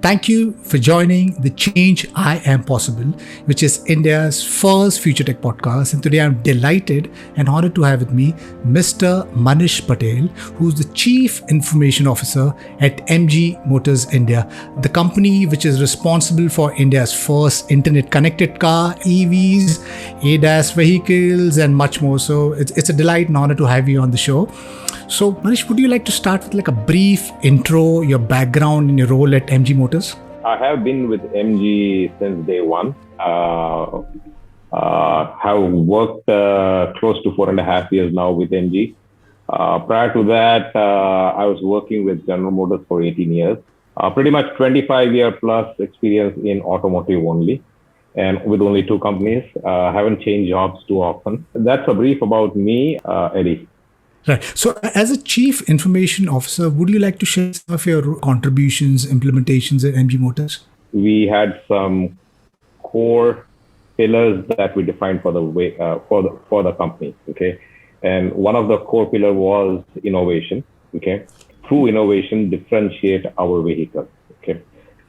Thank you for joining the Change I Am Possible, which is India's first future tech podcast. And today I'm delighted and honored to have with me Mr. Manish Patel, who's the Chief Information Officer at MG Motors India, the company which is responsible for India's first internet connected car, EVs, ADAS vehicles, and much more. So it's a delight and honor to have you on the show. So, Manish, would you like to start with like a brief intro, your background and your role at MG Motors? I have been with MG since day one. Have worked close to 4.5 years now with MG. Prior to that, I was working with General Motors for 18 years. Pretty much 25-year plus experience in automotive only, and with only 2 companies. Haven't changed jobs too often. That's a brief about me, Eddie. Right. So as a Chief Information Officer, would you like to share some of your contributions, implementations at MG Motors? We had some core pillars that we defined for the way for the company. Okay. And one of the core pillars was innovation. Okay. Through innovation, differentiate our vehicle. Okay.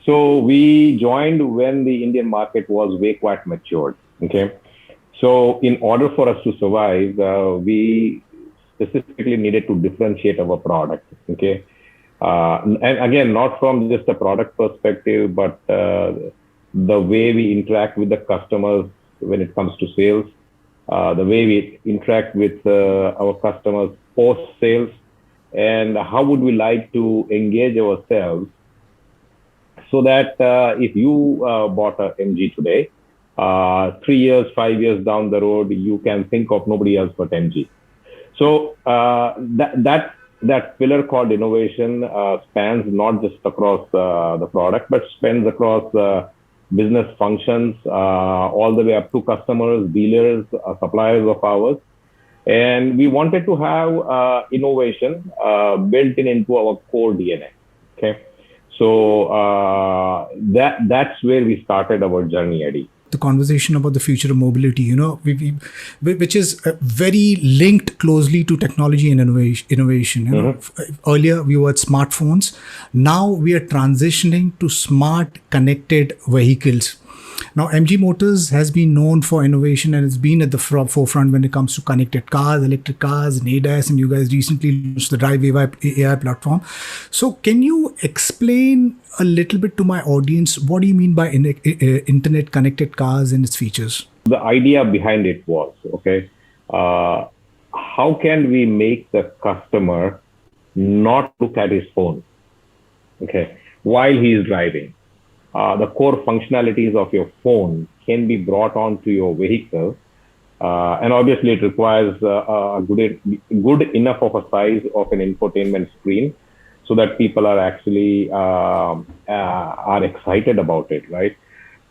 So we joined when the Indian market was way quite matured. Okay. So in order for us to survive, we specifically needed to differentiate our product. Okay. And again, not from just a product perspective, but the way we interact with the customers when it comes to sales, the way we interact with our customers post sales, and how would we like to engage ourselves so that if you bought a MG today, 3 years, 5 years down the road, you can think of nobody else but MG. So that pillar called innovation spans not just across the product, but spans across business functions, all the way up to customers, dealers, suppliers of ours. And we wanted to have innovation built into our core DNA. Okay, so that's where we started our journey, Eddie. The conversation about the future of mobility, which is very linked closely to technology and innovation. Earlier we were at smartphones. Now we are transitioning to smart connected vehicles. Now, MG Motors has been known for innovation and it's been at the forefront when it comes to connected cars, electric cars, and ADAS. And you guys recently launched the Drive AI platform. So, can you explain a little bit to my audience what do you mean by internet connected cars and its features? The idea behind it was, okay, how can we make the customer not look at his phone, okay, while he is driving? The core functionalities of your phone can be brought onto your vehicle. And obviously it requires a good enough of a size of an infotainment screen so that people are actually are excited about it, right?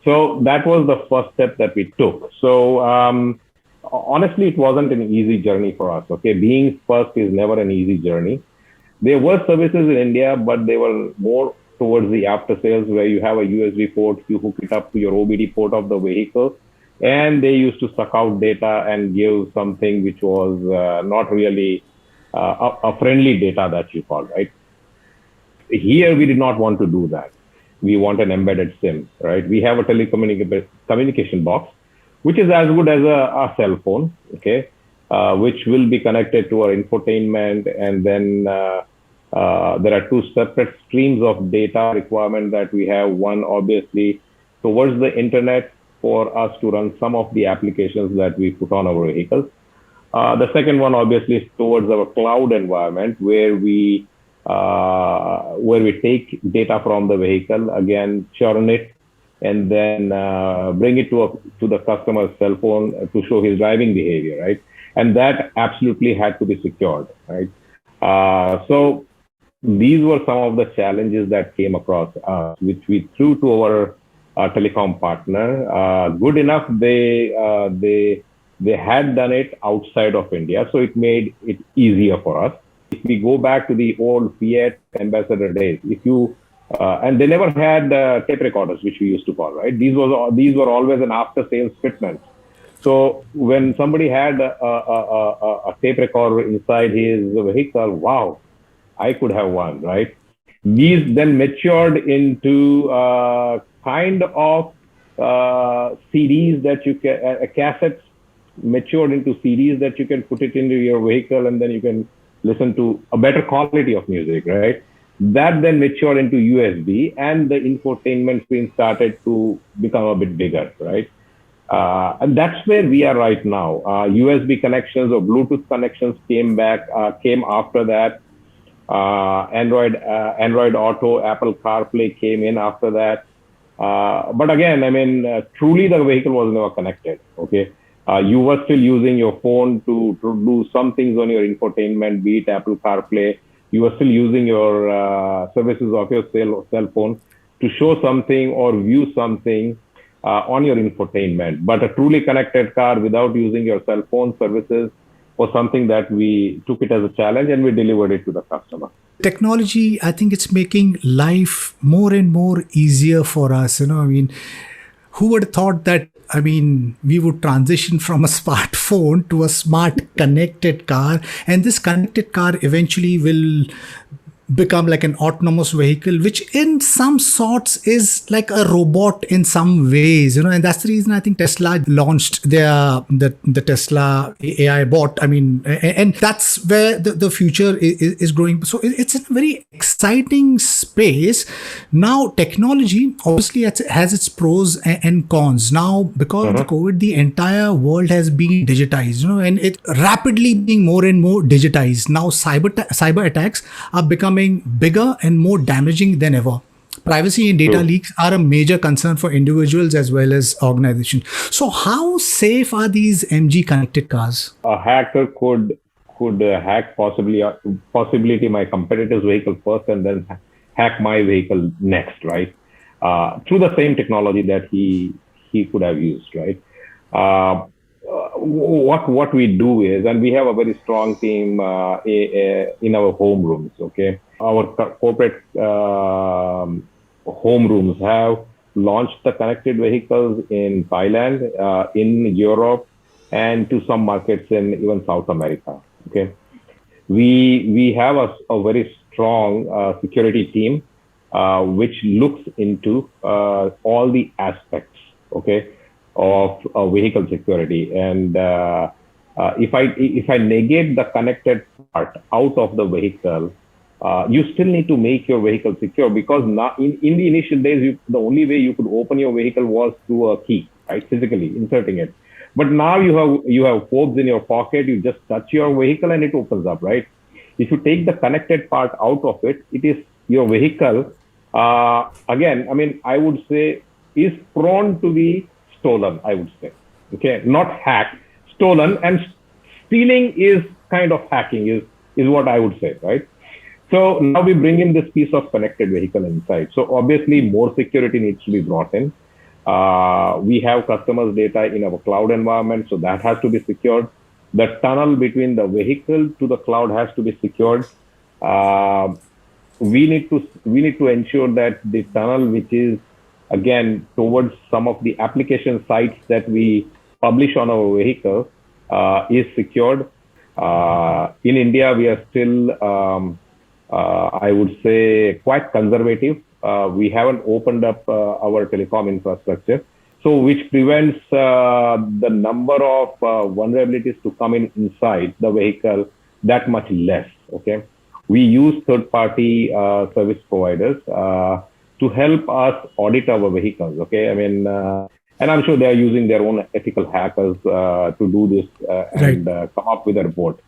So that was the first step that we took. So honestly, it wasn't an easy journey for us. Okay, being first is never an easy journey. There were services in India, but they were more towards the after sales where you have a USB port, you hook it up to your OBD port of the vehicle, and they used to suck out data and give something which was not really a friendly data that you call, right? Here, we did not want to do that. We want an embedded SIM, right? We have a communication box, which is as good as a cell phone, okay, which will be connected to our infotainment, and then there are 2 separate streams of data requirement that we have. One, obviously, towards the internet for us to run some of the applications that we put on our vehicles. The second one, obviously, is towards our cloud environment where we take data from the vehicle, again, churn it, and then bring it to the customer's cell phone to show his driving behavior, right? And that absolutely had to be secured, right? So these were some of the challenges that came across, which we threw to our telecom partner. Good enough, they had done it outside of India, so it made it easier for us. If we go back to the old Fiat Ambassador days, and they never had tape recorders, which we used to call, right? These were always an after-sales fitment. So when somebody had a tape recorder inside his vehicle, wow, I could have one, right? These then matured into kind of CDs that you can, cassettes matured into CDs that you can put it into your vehicle, and then you can listen to a better quality of music, right? That then matured into USB, and the infotainment screen started to become a bit bigger, right? And that's where we are right now. USB connections or Bluetooth connections came after that. Android Auto, Apple CarPlay came in after that. But again, I mean, truly the vehicle was never connected. Okay, you were still using your phone to do some things on your infotainment, be it Apple CarPlay. You were still using your services of your cell phone to show something or view something on your infotainment. But a truly connected car without using your cell phone services was something that we took it as a challenge, and we delivered it to the customer. Technology, I think it's making life more and more easier for us. I mean, who would have thought that, I mean, we would transition from a smartphone to a smart connected car, and this connected car eventually will become like an autonomous vehicle, which in some sorts is like a robot in some ways, and that's the reason I think Tesla launched the Tesla AI bot. I mean, and that's where the future is growing. So it's a very exciting space. Now, technology obviously has its pros and cons. Now, because of the COVID, the entire world has been digitized, and it rapidly being more and more digitized. Now, cyber attacks are becoming bigger and more damaging than ever. Privacy and data leaks are a major concern for individuals as well as organizations. So how safe are these MG connected cars? A hacker could hack possibility my competitor's vehicle first, and then hack my vehicle next, right? Through the same technology that he could have used, right? What we do is, and we have a very strong team in our home rooms. Okay, our corporate home rooms have launched the connected vehicles in Thailand, in Europe, and to some markets in even South America. Okay, we have a very strong security team which looks into all the aspects, okay, of vehicle security. And if I negate the connected part out of the vehicle, you still need to make your vehicle secure, because now in the initial days, the only way you could open your vehicle was through a key, right? Physically inserting it. But now you have forbes in your pocket. You just touch your vehicle and it opens up, right? If you take the connected part out of it, it is your vehicle. Again, I mean, I would say is prone to be stolen, I would say. Okay, not hacked, stolen, and stealing is kind of hacking, is what I would say, right? So now we bring in this piece of connected vehicle inside. So obviously more security needs to be brought in. We have customers' data in our cloud environment, so that has to be secured. The tunnel between the vehicle to the cloud has to be secured. We need to ensure that the tunnel, which is again towards some of the application sites that we publish on our vehicle, is secured. In India, we are still, I would say, quite conservative. We haven't opened up our telecom infrastructure, so which prevents the number of vulnerabilities to come inside the vehicle that much less. Okay, we use third-party service providers to help us audit our vehicles. Okay, I mean, and I'm sure they are using their own ethical hackers to do this and come up with a report.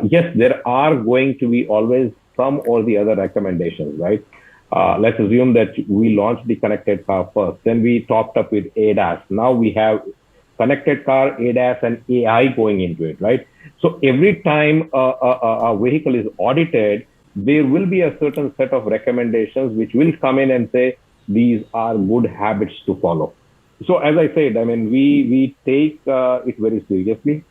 Yes, there are going to be always some or the other recommendations, right? Let's assume that we launched the connected car first, then we topped up with ADAS. Now we have connected car, ADAS, and AI going into it, right? So every time a vehicle is audited, there will be a certain set of recommendations which will come in and say, these are good habits to follow. So as I said, I mean, we take it very seriously.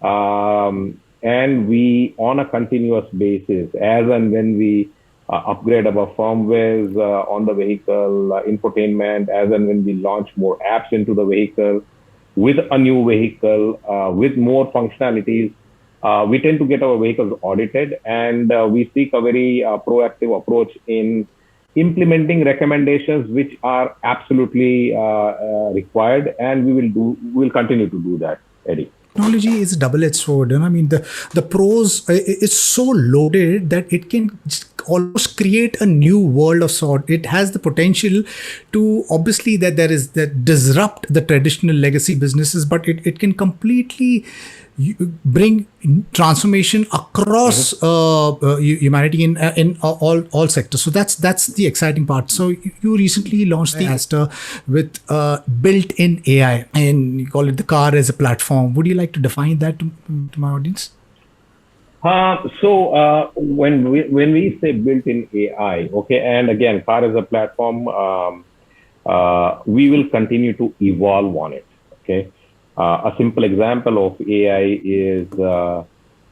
And we, on a continuous basis, as and when we upgrade our firmwares on the vehicle, infotainment, as and when we launch more apps into the vehicle, with a new vehicle, with more functionalities, we tend to get our vehicles audited, and we seek a very proactive approach in implementing recommendations which are absolutely required, and we will continue to do that, Eddie. Technology is a double-edged sword, and I mean the pros. It's so loaded that it can almost create a new world of sort. It has the potential to, obviously, that disrupt the traditional legacy businesses, but it can completely bring transformation across humanity in all sectors. So that's the exciting part. So you recently launched the Astor with built-in AI, and you call it the car as a platform. Would you like to define that to my audience? When we say built-in AI, okay, and again, car as a platform, we will continue to evolve on it. Okay, a simple example of AI is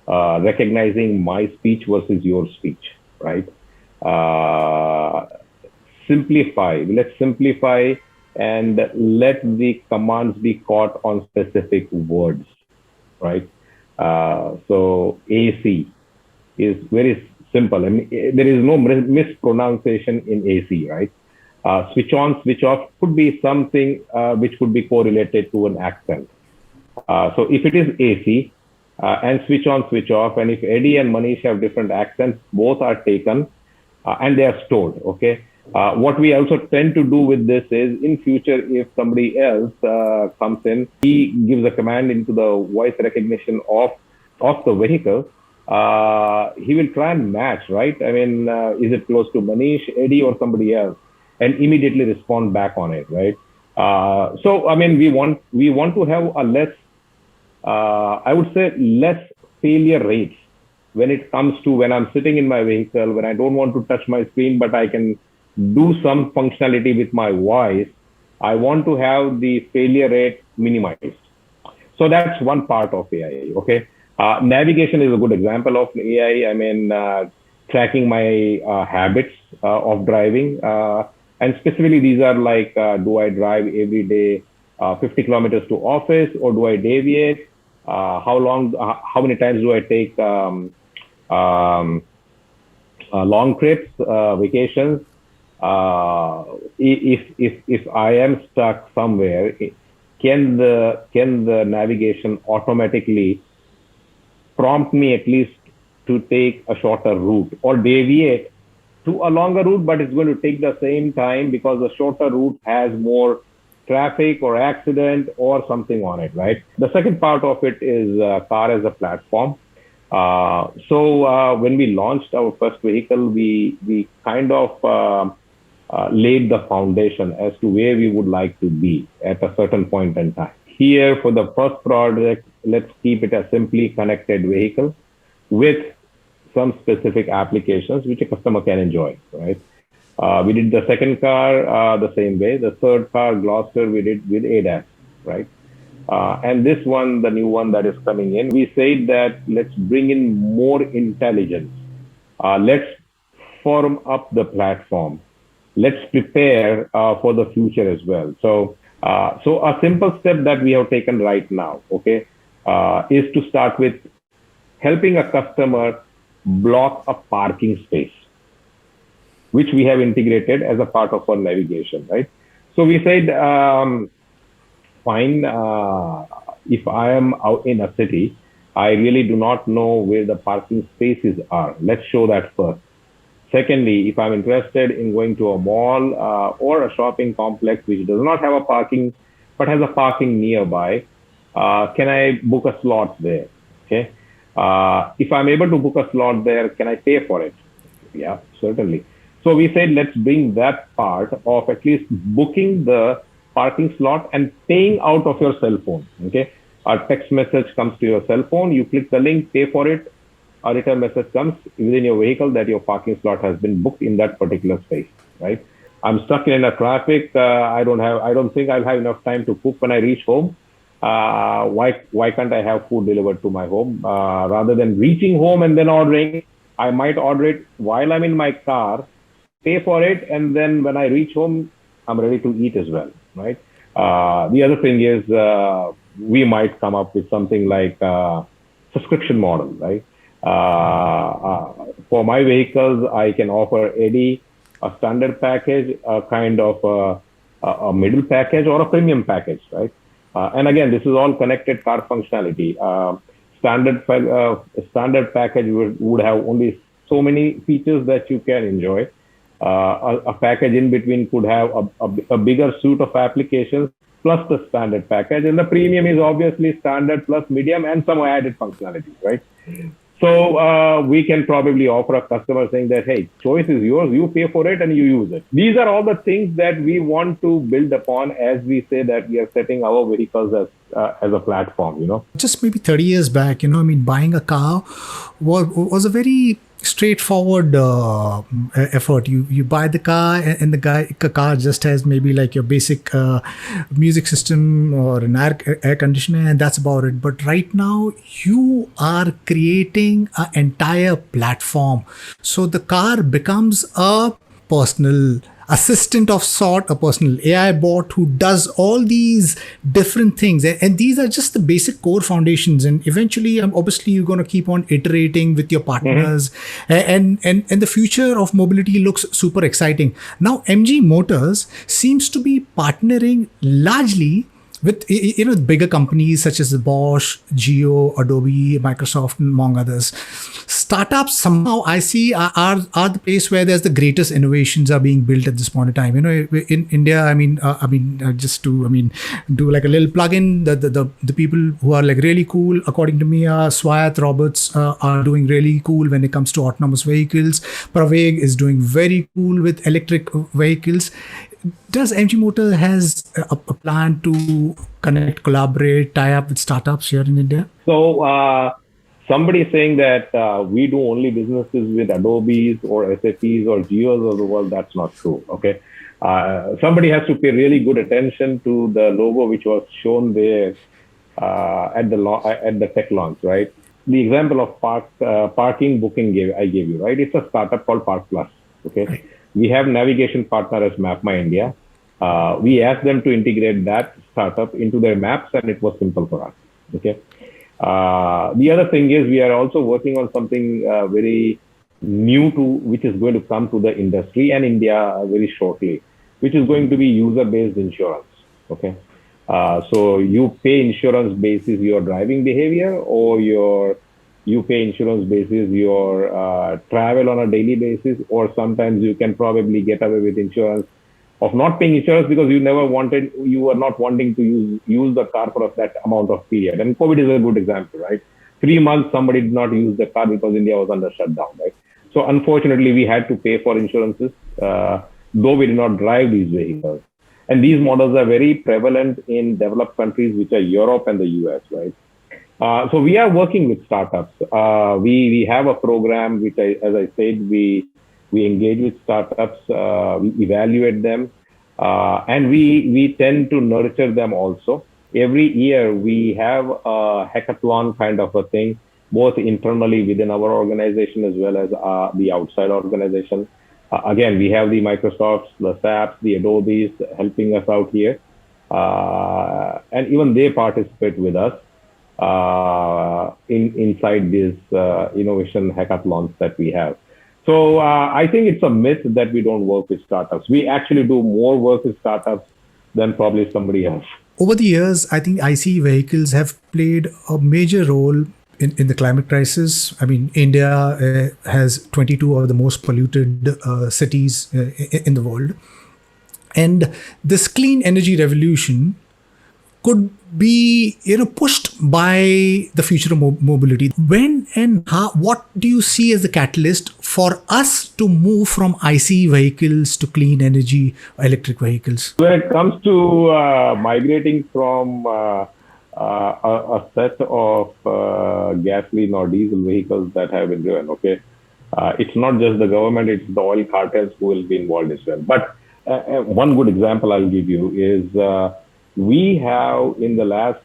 recognizing my speech versus your speech, right? Let's simplify and let the commands be caught on specific words, right? So AC is very simple. I mean, there is no mispronunciation in AC, right? Switch on, switch off could be something which could be correlated to an accent. So if it is AC and switch on, switch off, and if Eddie and Manish have different accents, both are taken and they are stored. Okay. What we also tend to do with this is, in future, if somebody else comes in, he gives a command into the voice recognition of the vehicle, he will try and match, right? I mean, is it close to Manish, Eddie, or somebody else, and immediately respond back on it, right? So I mean, we want to have a less, I would say, less failure rates when it comes to when I'm sitting in my vehicle, when I don't want to touch my screen, but I can do some functionality with my voice. I want to have the failure rate minimized. So that's one part of AI. Okay. Navigation is a good example of AI. I mean, tracking my habits of driving. And specifically, these are like, do I drive every day 50 kilometers to office, or do I deviate? How many times do I take long trips, vacations? If I am stuck somewhere, can the navigation automatically prompt me at least to take a shorter route, or deviate to a longer route, but it's going to take the same time because the shorter route has more traffic or accident or something on it, right? The second part of it is car as a platform. So when we launched our first vehicle, we kind of laid the foundation as to where we would like to be at a certain point in time. Here, for the first project, let's keep it a simply connected vehicle with some specific applications which a customer can enjoy, right? We did the second car the same way. The third car, Gloucester, we did with ADAS, right? And this one, the new one that is coming in, we said that let's bring in more intelligence. Let's form up the platform. Let's prepare for the future as well. So a simple step that we have taken right now, okay, is to start with helping a customer block a parking space, which we have integrated as a part of our navigation, right? So we said, fine, if I am out in a city, I really do not know where the parking spaces are. Let's show that first. Secondly, if I'm interested in going to a mall or a shopping complex which does not have a parking, but has a parking nearby, can I book a slot there? Okay. If I'm able to book a slot there, can I pay for it? Yeah, certainly. So we said, let's bring that part of at least booking the parking slot and paying out of your cell phone. Okay. A text message comes to your cell phone. You click the link, pay for it. A return message comes within your vehicle that your parking slot has been booked in that particular space, right? I'm stuck in a traffic. I don't think I'll have enough time to cook when I reach home. Why can't I have food delivered to my home? Rather than reaching home and then ordering, I might order it while I'm in my car, pay for it, and then when I reach home, I'm ready to eat as well, right? The other thing is we might come up with something like subscription model, right? For my vehicles, I can offer any a standard package, a kind of a middle package, or a premium package, right? And again, this is all connected car functionality. Standard package would have only so many features that you can enjoy. A package in between could have a bigger suite of applications plus the standard package, and the premium is obviously standard plus medium and some added functionality, right? So we can probably offer a customer saying that, hey, choice is yours, you pay for it and you use it. These are all the things that we want to build upon as we say that we are setting our vehicles as a platform, Just maybe 30 years back, buying a car was a very straightforward effort. You buy the car, and the car just has maybe like your basic music system or an air conditioner, and that's about it. But right now you are creating an entire platform, so the car becomes a personal assistant of sort, a personal AI bot who does all these different things. And these are just the basic core foundations. And eventually, obviously, you're going to keep on iterating with your partners. And the future of mobility looks super exciting. Now, MG Motors seems to be partnering largely with bigger companies such as Bosch, Geo, Adobe, Microsoft, and among others. Startups somehow I see are the place where there's the greatest innovations are being built at this point in time. In India, just to do like a little plug-in, the people who are like really cool, according to me, Swayat Roberts are doing really cool when it comes to autonomous vehicles. Praveg is doing very cool with electric vehicles. Does MG Motor has a plan to connect, collaborate, tie up with startups here in India? So somebody saying that we do only businesses with Adobes or SAPs or Geos of the world, that's not true. Okay, somebody has to pay really good attention to the logo which was shown there at the tech launch, right? The example of parking booking I gave you, right? It's a startup called Park Plus. Okay. We have navigation partner as Map My India. We asked them to integrate that startup into their maps, and it was simple for us. Okay. The other thing is we are also working on something very new which is going to come to the industry and India very shortly, which is going to be user-based insurance. Okay. So you pay insurance basis your driving behavior, or you pay insurance basis your travel on a daily basis, or sometimes you can probably get away with insurance of not paying insurance because you were not wanting to use the car for that amount of period. And COVID is a good example, right? 3 months somebody did not use the car because India was under shutdown, right? So unfortunately we had to pay for insurances, though we did not drive these vehicles. And these models are very prevalent in developed countries, which are Europe and the US, right? So we are working with startups. We have a program which, as I said, we engage with startups, we evaluate them, and we tend to nurture them also. Every year we have a hackathon kind of a thing, both internally within our organization as well as the outside organization. Again, we have the Microsofts, the SAPs, the Adobes helping us out here, and even they participate with us inside these innovation hackathons that we have. So I think it's a myth that we don't work with startups. We actually do more work with startups than probably somebody else. Over the years, I think ICE vehicles have played a major role in the climate crisis. I mean, India has 22 of the most polluted cities in the world. And this clean energy revolution could be pushed by the future of mobility. When and how, what do you see as the catalyst for us to move from ICE vehicles to clean energy electric vehicles? When it comes to migrating from a set of gasoline or diesel vehicles that have been driven, okay, it's not just the government, it's the oil cartels who will be involved as well. But one good example I'll give you is we have in the last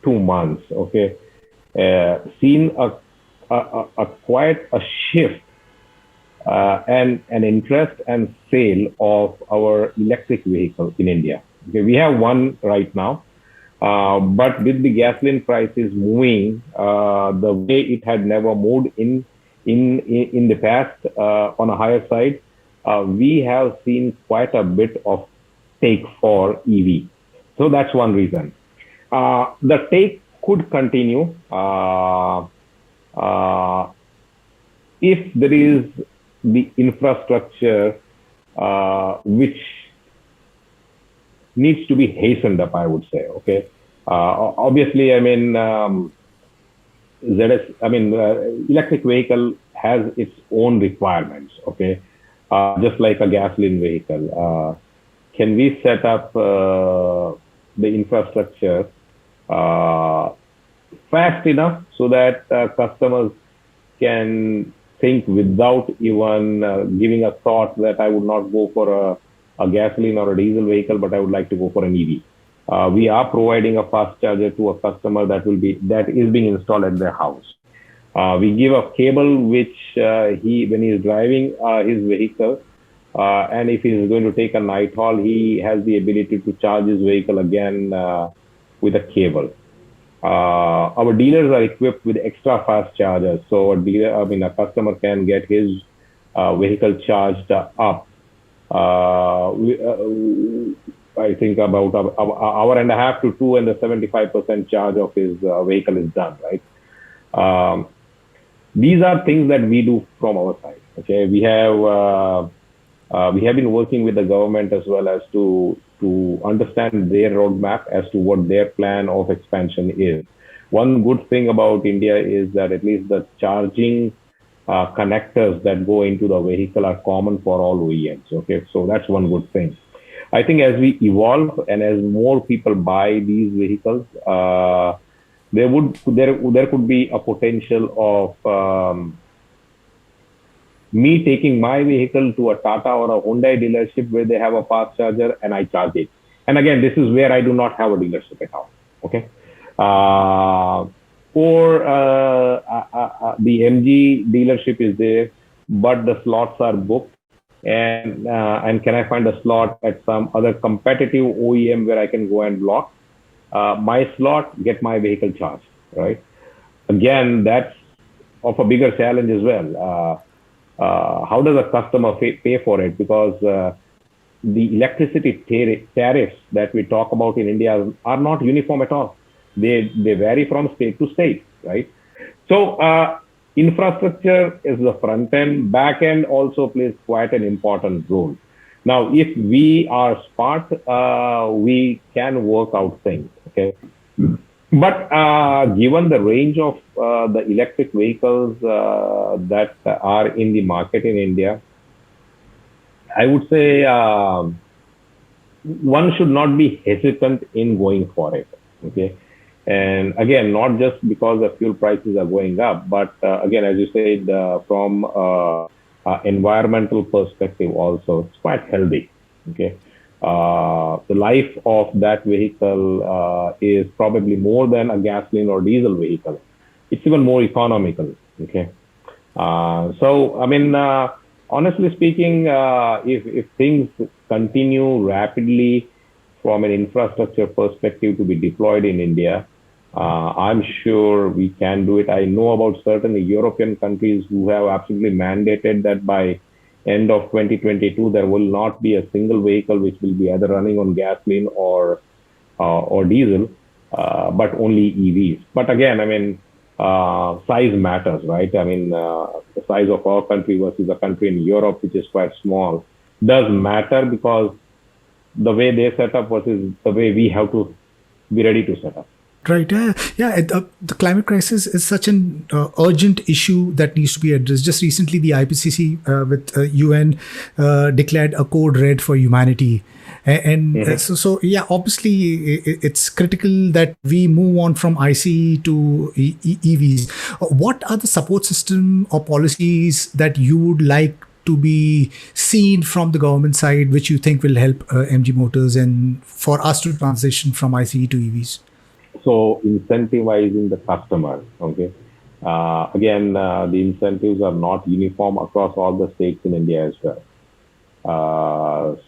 2 months, okay, seen quite a shift and an interest and sale of our electric vehicles in India. Okay, we have one right now. But with the gasoline prices moving the way it had never moved in the past on a higher side, we have seen quite a bit of take for EV. So that's one reason. The take could continue if there is the infrastructure which needs to be hastened up, I would say. Okay. Obviously, I mean, electric vehicle has its own requirements. Okay. Just like a gasoline vehicle. Can we set up the infrastructure fast enough so that customers can think without even giving a thought that I would not go for a gasoline or a diesel vehicle, but I would like to go for an EV. We are providing a fast charger to a customer that is being installed at their house. We give a cable which when he is driving his vehicle, and if he is going to take a night haul, he has the ability to charge his vehicle again with a cable. Our dealers are equipped with extra fast chargers, so a customer can get his vehicle charged up. I think about an hour and a half to two, and the 75% charge of his vehicle is done. Right. These are things that we do from our side. Okay, we have been working with the government as well as to understand their roadmap as to what their plan of expansion is. One good thing about India is that at least the charging connectors that go into the vehicle are common for all OEMs. Okay, so that's one good thing. I think as we evolve and as more people buy these vehicles, there could be a potential of me taking my vehicle to a Tata or a Hyundai dealership where they have a fast charger and I charge it. And again, this is where I do not have a dealership at all. Okay. Or the MG dealership is there, but the slots are booked. And can I find a slot at some other competitive OEM where I can go and block my slot, get my vehicle charged, right? Again, that's of a bigger challenge as well. How does a customer pay for it? Because the electricity tariffs that we talk about in India are not uniform at all. They vary from state to state, right? So infrastructure is the front end. Back end also plays quite an important role. Now, if we are smart, we can work out things. Okay. But given the range of the electric vehicles that are in the market in India, I would say one should not be hesitant in going for it. Okay. And again, not just because the fuel prices are going up, but again, as you said, from environmental perspective also, it's quite healthy. Okay. The life of that vehicle is probably more than a gasoline or diesel vehicle. It's even more economical. Okay. So, I mean, honestly speaking, if things continue rapidly from an infrastructure perspective to be deployed in India, I'm sure we can do it. I know about certain European countries who have absolutely mandated that by end of 2022, there will not be a single vehicle which will be either running on gasoline or diesel, but only EVs. But again, I mean, size matters, right? I mean, the size of our country versus a country in Europe, which is quite small, does matter because the way they set up versus the way we have to be ready to set up. Right. The climate crisis is such an urgent issue that needs to be addressed. Just recently, the IPCC with UN declared a code red for humanity. And so, obviously, it's critical that we move on from ICE to EVs. What are the support system or policies that you would like to be seen from the government side, which you think will help MG Motors and for us to transition from ICE to EVs? So incentivizing the customer, okay. Again, the incentives are not uniform across all the states in India as well.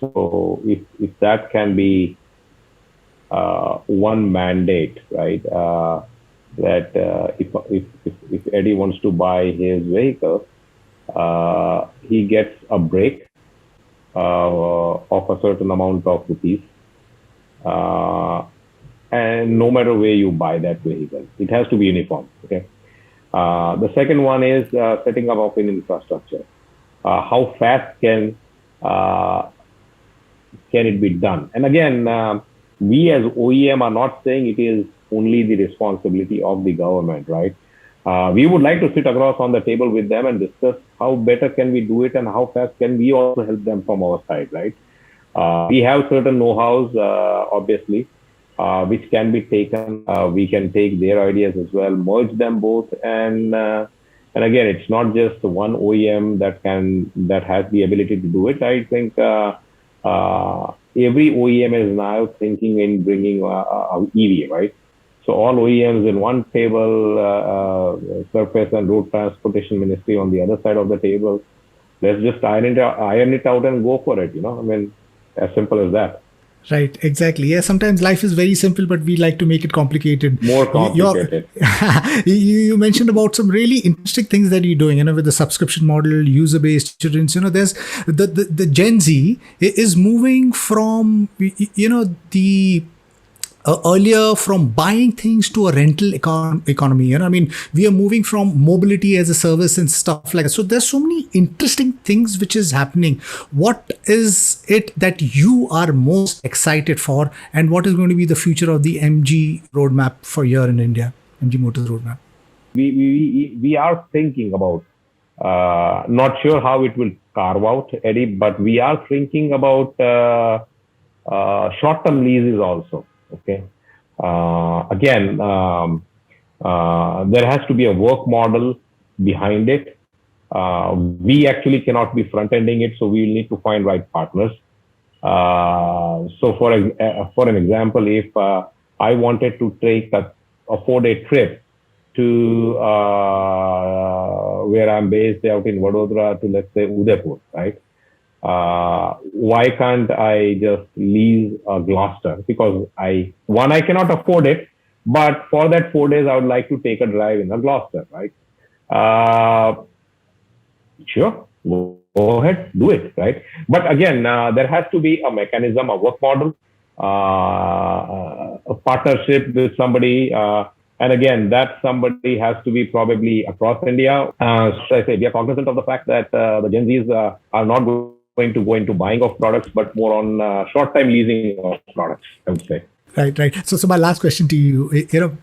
So if that can be one mandate, right? That if Eddie wants to buy his vehicle, he gets a break of a certain amount of rupees, and no matter where you buy that vehicle, it has to be uniform. Okay. The second one is setting up of an infrastructure. How fast can it be done? And again, we as OEM are not saying it is only the responsibility of the government, right? We would like to sit across on the table with them and discuss how better can we do it and how fast can we also help them from our side, right? We have certain know-hows, obviously, which can be taken. We can take their ideas as well, merge them both, and again, it's not just one OEM that has the ability to do it. I think every OEM is now thinking in bringing EV, right? So all OEMs in one table, Surface and Road Transportation Ministry on the other side of the table. Let's just iron it out and go for it. I mean, as simple as that. Right, exactly. Yeah, sometimes life is very simple, but we like to make it complicated. More complicated. You mentioned about some really interesting things that you're doing, with the subscription model, user-based insurance. There's the Gen Z is moving from, the earlier from buying things to a rental economy. I mean, we are moving from mobility as a service and stuff like that. So there's so many interesting things which is happening. What is it that you are most excited for, and what is going to be the future of the MG roadmap for here in India, MG Motors roadmap? We are thinking about, not sure how it will carve out, Eddie, but we are thinking about short-term leases also. Okay. Again, there has to be a work model behind it. We actually cannot be front-ending it, so we will need to find right partners. So for an example, if I wanted to take a 4-day trip to where I'm based out in Vadodara to, let's say, Udaipur, right? Why can't I just lease a Gloucester? Because I cannot afford it, but for that 4 days, I would like to take a drive in a Gloucester, right? Sure, go ahead, do it, right? But again, there has to be a mechanism, a work model, a partnership with somebody. And again, that somebody has to be probably across India. So I say we are cognizant of the fact that the Gen Zs are not going to go into buying of products, but more on short-time leasing of products, I would say. Right. So my last question to you, we didn't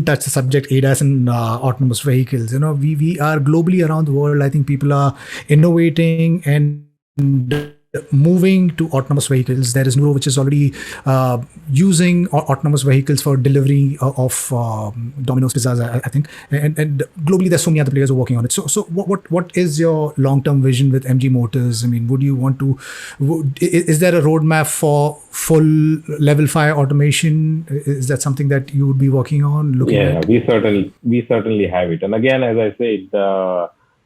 touch the subject ADAS and autonomous vehicles. We are globally around the world. I think people are innovating and moving to autonomous vehicles. There is Nuro, which is already using autonomous vehicles for delivery of Domino's pizzas, I think. And globally, there's so many other players who are working on it. So what is your long-term vision with MG Motors? I mean, would you want to? Is there a roadmap for full level 5 automation? Is that something that you would be working on? We certainly have it. And again, as I said,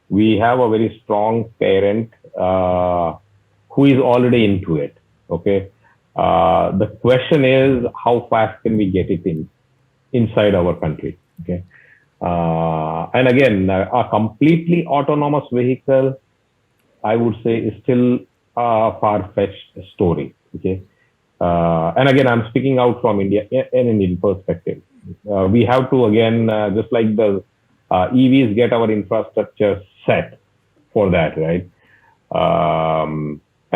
we have a very strong parent who is already into it. Okay. The question is, how fast can we get it inside our country? Okay. And again, a completely autonomous vehicle, I would say, is still a far-fetched story. Okay. And again, I'm speaking out from India, an Indian perspective. We have to, again, just like the EVs, get our infrastructure set for that, right?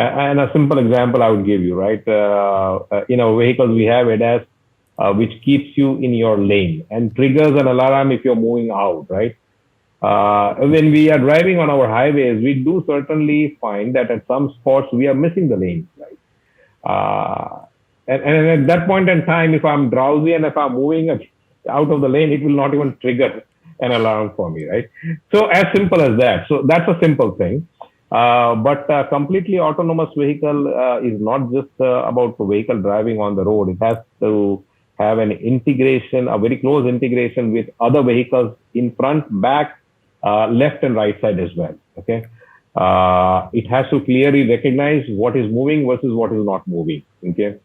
And a simple example I would give you, right? In our vehicles, we have ADAS, which keeps you in your lane and triggers an alarm if you're moving out, right? When we are driving on our highways, we do certainly find that at some spots we are missing the lanes, right? And at that point in time, if I'm drowsy and if I'm moving out of the lane, it will not even trigger an alarm for me, right? So as simple as that. So that's a simple thing. But a completely autonomous vehicle is not just about the vehicle driving on the road. It has to have an integration, a very close integration with other vehicles in front, back, left and right side as well. Okay. It has to clearly recognize what is moving versus what is not moving. Okay.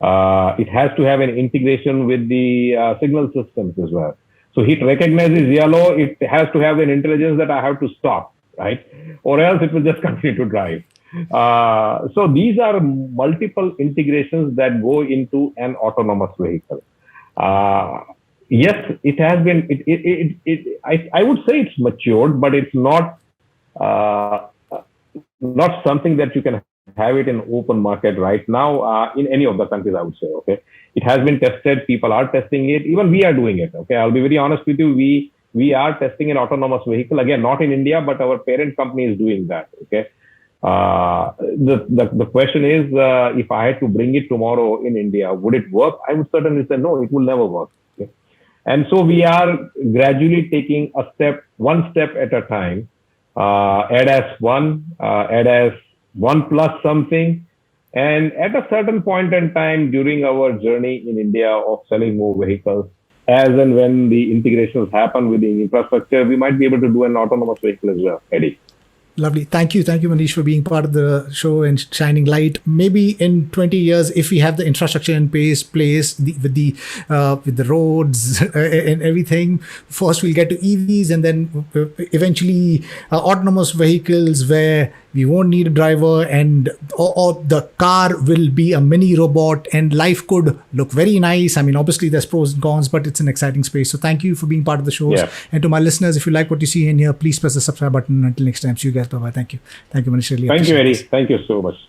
It has to have an integration with the signal systems as well. So it recognizes yellow. It has to have an intelligence that I have to stop, right? Or else it will just continue to drive. So these are multiple integrations that go into an autonomous vehicle. Yes, it has been. I would say it's matured, but it's not something that you can have it in open market right now in any of the countries. I would say, okay, it has been tested. People are testing it. Even we are doing it. Okay, I'll be very honest with you. We are testing an autonomous vehicle again, not in India, but our parent company is doing that. Okay. The question is, if I had to bring it tomorrow in India, would it work? I would certainly say no, it will never work. Okay? And so we are gradually taking one step at a time. ADAS 1, ADAS 1 plus something. And at a certain point in time during our journey in India of selling more vehicles, as and when the integrations happen with the infrastructure, we might be able to do an autonomous vehicle as well, Eddie. Lovely. Thank you, Manish, for being part of the show and shining light. Maybe in 20 years, if we have the infrastructure in place with the roads and everything, first we'll get to EVs and then eventually autonomous vehicles where we won't need a driver and or the car will be a mini robot and life could look very nice. I mean, obviously there's pros and cons, but it's an exciting space. So thank you for being part of the show. Yeah. And to my listeners, if you like what you see in here, please press the subscribe button. Until next time, see you guys. Bye-bye. Thank you. Thank you, Manish. Thank you, Eddie. Thank you so much.